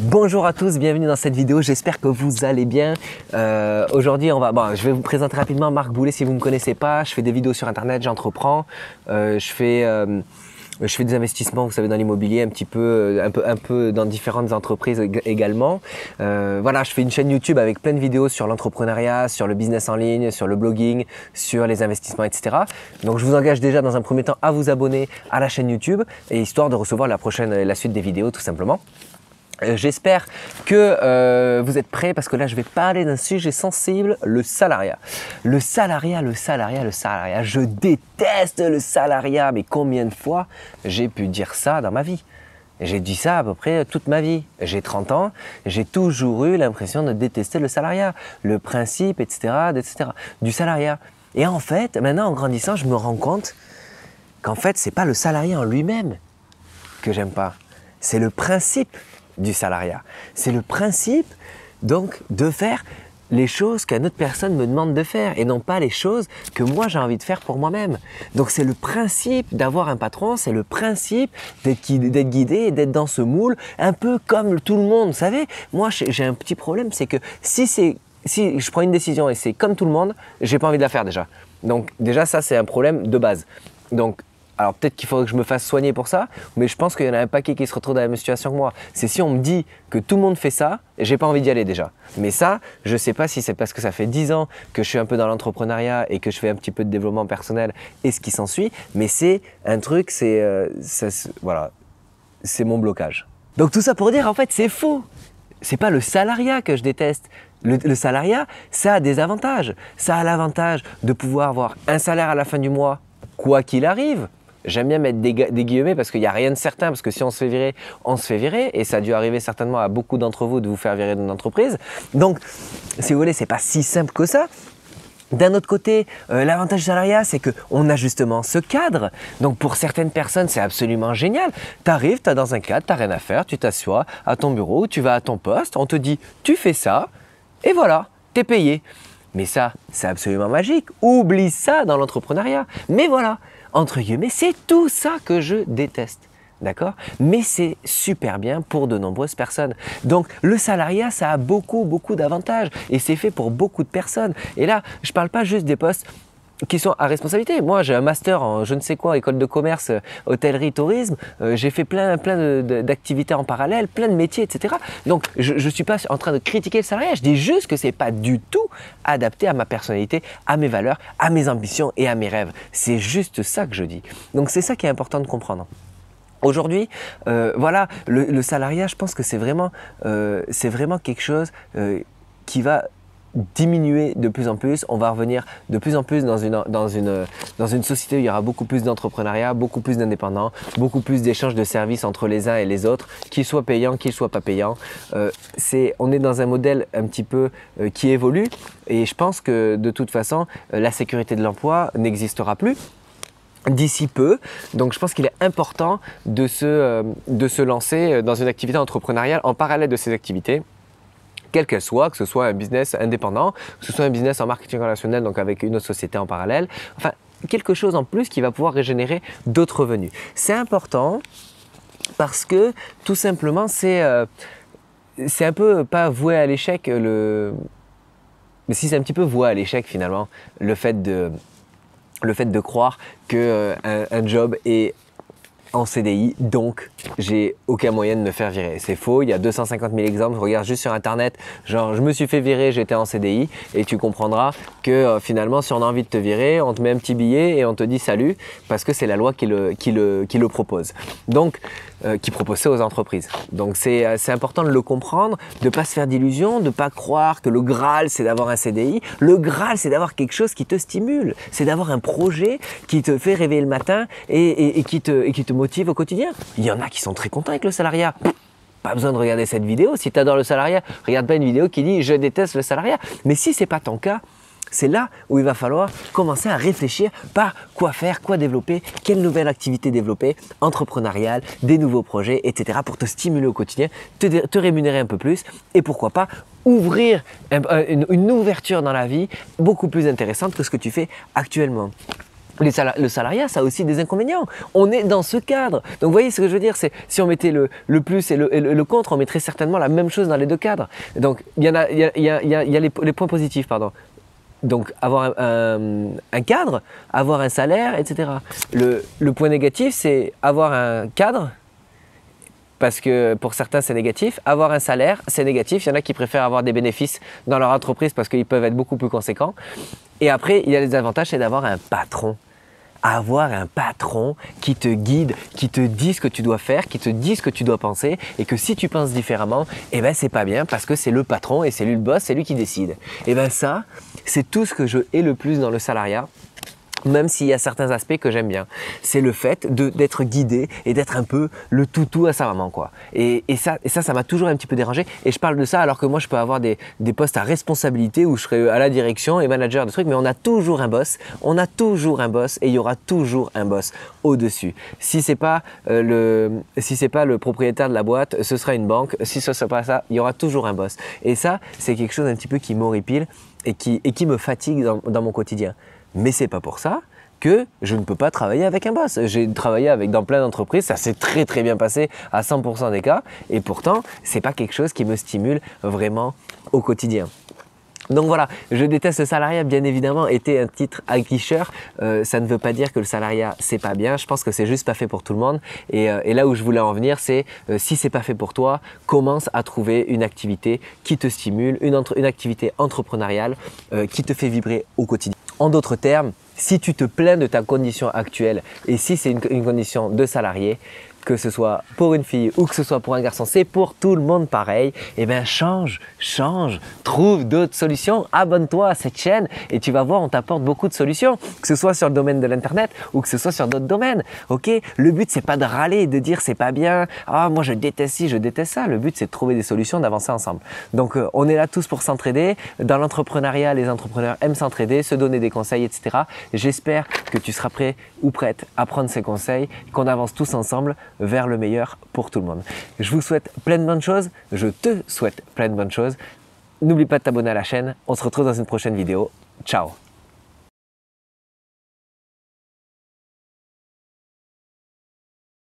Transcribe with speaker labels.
Speaker 1: Bonjour à tous, bienvenue dans cette vidéo, j'espère que vous allez bien. Aujourd'hui, je vais vous présenter rapidement Marc Boulet si vous ne me connaissez pas. Je fais des vidéos sur internet, j'entreprends, je fais des investissements, vous savez, dans l'immobilier, un peu dans différentes entreprises également. Voilà, je fais une chaîne YouTube avec plein de vidéos sur l'entrepreneuriat, sur le business en ligne, sur le blogging, sur les investissements, etc. Donc je vous engage déjà dans un premier temps à vous abonner à la chaîne YouTube, et histoire de recevoir la suite des vidéos tout simplement. J'espère que vous êtes prêts parce que là je vais parler d'un sujet sensible, le salariat. Le salariat. Je déteste le salariat, mais combien de fois j'ai pu dire ça dans ma vie? J'ai dit ça à peu près toute ma vie. J'ai 30 ans, j'ai toujours eu l'impression de détester le salariat, le principe, etc. du salariat. Et en fait, maintenant en grandissant, je me rends compte qu'en fait, c'est pas le salariat en lui-même que j'aime pas, c'est le principe du salariat. C'est le principe donc de faire les choses qu'une autre personne me demande de faire et non pas les choses que moi j'ai envie de faire pour moi-même. Donc c'est le principe d'avoir un patron, c'est le principe d'être guidé et d'être dans ce moule un peu comme tout le monde. Vous savez, moi j'ai un petit problème, c'est que si je prends une décision et c'est comme tout le monde, j'ai pas envie de la faire déjà. Donc déjà ça c'est un problème de base. Donc alors peut-être qu'il faudrait que je me fasse soigner pour ça, mais je pense qu'il y en a un paquet qui se retrouve dans la même situation que moi. C'est si on me dit que tout le monde fait ça, j'ai pas envie d'y aller déjà. Mais ça, je sais pas si c'est parce que ça fait 10 ans que je suis un peu dans l'entrepreneuriat et que je fais un petit peu de développement personnel et ce qui s'ensuit, mais c'est un truc, voilà, c'est mon blocage. Donc tout ça pour dire en fait c'est faux. C'est pas le salariat que je déteste. Le salariat, ça a des avantages. Ça a l'avantage de pouvoir avoir un salaire à la fin du mois, quoi qu'il arrive. J'aime bien mettre des guillemets parce qu'il n'y a rien de certain, parce que si on se fait virer, on se fait virer, et ça a dû arriver certainement à beaucoup d'entre vous de vous faire virer d'une entreprise. Donc, si vous voulez, c'est pas si simple que ça. D'un autre côté, l'avantage du salariat, c'est qu'on a justement ce cadre. Donc pour certaines personnes, c'est absolument génial. Tu arrives, tu es dans un cadre, tu n'as rien à faire, tu t'assois à ton bureau, tu vas à ton poste, on te dit tu fais ça, et voilà, tu es payé. Mais ça, c'est absolument magique. Oublie ça dans l'entrepreneuriat. Mais voilà, entre guillemets, c'est tout ça que je déteste. D'accord? Mais c'est super bien pour de nombreuses personnes. Donc le salariat, ça a beaucoup d'avantages et c'est fait pour beaucoup de personnes. Et là, je ne parle pas juste des postes qui sont à responsabilité. Moi, j'ai un master en je ne sais quoi, école de commerce, hôtellerie, tourisme. J'ai fait plein d'activités en parallèle, plein de métiers, etc. Donc, je ne suis pas en train de critiquer le salariat. Je dis juste que ce n'est pas du tout adapté à ma personnalité, à mes valeurs, à mes ambitions et à mes rêves. C'est juste ça que je dis. Donc, c'est ça qui est important de comprendre. Aujourd'hui, voilà, le salariat, je pense que c'est vraiment quelque chose qui va diminuer de plus en plus. On va revenir de plus en plus dans une société où il y aura beaucoup plus d'entrepreneuriat, beaucoup plus d'indépendants, beaucoup plus d'échanges de services entre les uns et les autres, qu'ils soient payants, qu'ils soient pas payants. On est dans un modèle un petit peu qui évolue, et je pense que de toute façon, la sécurité de l'emploi n'existera plus d'ici peu. Donc je pense qu'il est important de se lancer dans une activité entrepreneuriale en parallèle de ces activités, quelle qu'elle soit, que ce soit un business indépendant, que ce soit un business en marketing relationnel, donc avec une autre société en parallèle, enfin quelque chose en plus qui va pouvoir régénérer d'autres revenus. C'est important parce que tout simplement c'est un peu pas voué à l'échec, mais si c'est un petit peu voué à l'échec finalement, le fait de croire qu'un job est en CDI, donc j'ai aucun moyen de me faire virer. C'est faux, il y a 250 000 exemples, regarde juste sur internet, genre je me suis fait virer, j'étais en CDI, et tu comprendras que finalement si on a envie de te virer, on te met un petit billet et on te dit salut, parce que c'est la loi qui le propose. Donc, qui propose ça aux entreprises. Donc c'est important de le comprendre, de ne pas se faire d'illusions, de ne pas croire que le Graal c'est d'avoir un CDI. Le Graal c'est d'avoir quelque chose qui te stimule, c'est d'avoir un projet qui te fait réveiller le matin et qui te motive au quotidien. Il y en a qui sont très contents avec le salariat. Pas besoin de regarder cette vidéo. Si tu adores le salariat, regarde pas une vidéo qui dit « je déteste le salariat ». Mais si ce n'est pas ton cas, c'est là où il va falloir commencer à réfléchir par quoi faire, quoi développer, quelle nouvelle activité développer, entrepreneuriale, des nouveaux projets, etc. pour te stimuler au quotidien, te rémunérer un peu plus et pourquoi pas ouvrir une ouverture dans la vie beaucoup plus intéressante que ce que tu fais actuellement. Le salariat, ça a aussi des inconvénients. On est dans ce cadre. Donc, vous voyez ce que je veux dire, c'est si on mettait le plus et le contre, on mettrait certainement la même chose dans les deux cadres. Donc, il y a les points positifs, pardon. Donc, avoir un cadre, avoir un salaire, etc. Le point négatif, c'est avoir un cadre, parce que pour certains, c'est négatif. Avoir un salaire, c'est négatif. Il y en a qui préfèrent avoir des bénéfices dans leur entreprise parce qu'ils peuvent être beaucoup plus conséquents. Et après, il y a les avantages, c'est d'avoir un patron. Avoir un patron qui te guide, qui te dit ce que tu dois faire, qui te dit ce que tu dois penser et que si tu penses différemment, eh ben c'est pas bien parce que c'est le patron et c'est lui le boss, c'est lui qui décide. Et ben ça, c'est tout ce que je hais le plus dans le salariat. Même s'il y a certains aspects que j'aime bien, c'est le fait d'être guidé et d'être un peu le toutou à sa maman, quoi. Et ça m'a toujours un petit peu dérangé. Et je parle de ça alors que moi, je peux avoir des postes à responsabilité où je serai à la direction et manager de trucs, mais on a toujours un boss. On a toujours un boss et il y aura toujours un boss au-dessus. Si c'est pas le propriétaire de la boîte, ce sera une banque. Si ce n'est pas ça, il y aura toujours un boss. Et ça, c'est quelque chose un petit peu qui m'horripile et qui me fatigue dans mon quotidien. Mais c'est pas pour ça que je ne peux pas travailler avec un boss. J'ai travaillé dans plein d'entreprises, ça s'est très très bien passé à 100% des cas et pourtant, c'est pas quelque chose qui me stimule vraiment au quotidien. Donc voilà, je déteste le salariat, bien évidemment, était un titre aguicheur. Ça ne veut pas dire que le salariat, c'est pas bien. Je pense que c'est juste pas fait pour tout le monde. Et là où je voulais en venir, c'est si c'est pas fait pour toi, commence à trouver une activité qui te stimule, une activité entrepreneuriale qui te fait vibrer au quotidien. En d'autres termes, si tu te plains de ta condition actuelle et si c'est une condition de salarié, que ce soit pour une fille ou que ce soit pour un garçon, c'est pour tout le monde pareil, eh bien change, trouve d'autres solutions, abonne-toi à cette chaîne et tu vas voir, on t'apporte beaucoup de solutions, que ce soit sur le domaine de l'internet ou que ce soit sur d'autres domaines, ok? Le but, c'est pas de râler, de dire c'est pas bien, ah moi je déteste ci, je déteste ça, le but c'est de trouver des solutions, d'avancer ensemble. Donc on est là tous pour s'entraider, dans l'entrepreneuriat, les entrepreneurs aiment s'entraider, se donner des conseils, etc. J'espère que tu seras prêt ou prête à prendre ces conseils, qu'on avance tous ensemble vers le meilleur pour tout le monde. Je vous souhaite plein de bonnes choses, je te souhaite plein de bonnes choses. N'oublie pas de t'abonner à la chaîne, on se retrouve dans une prochaine vidéo. Ciao!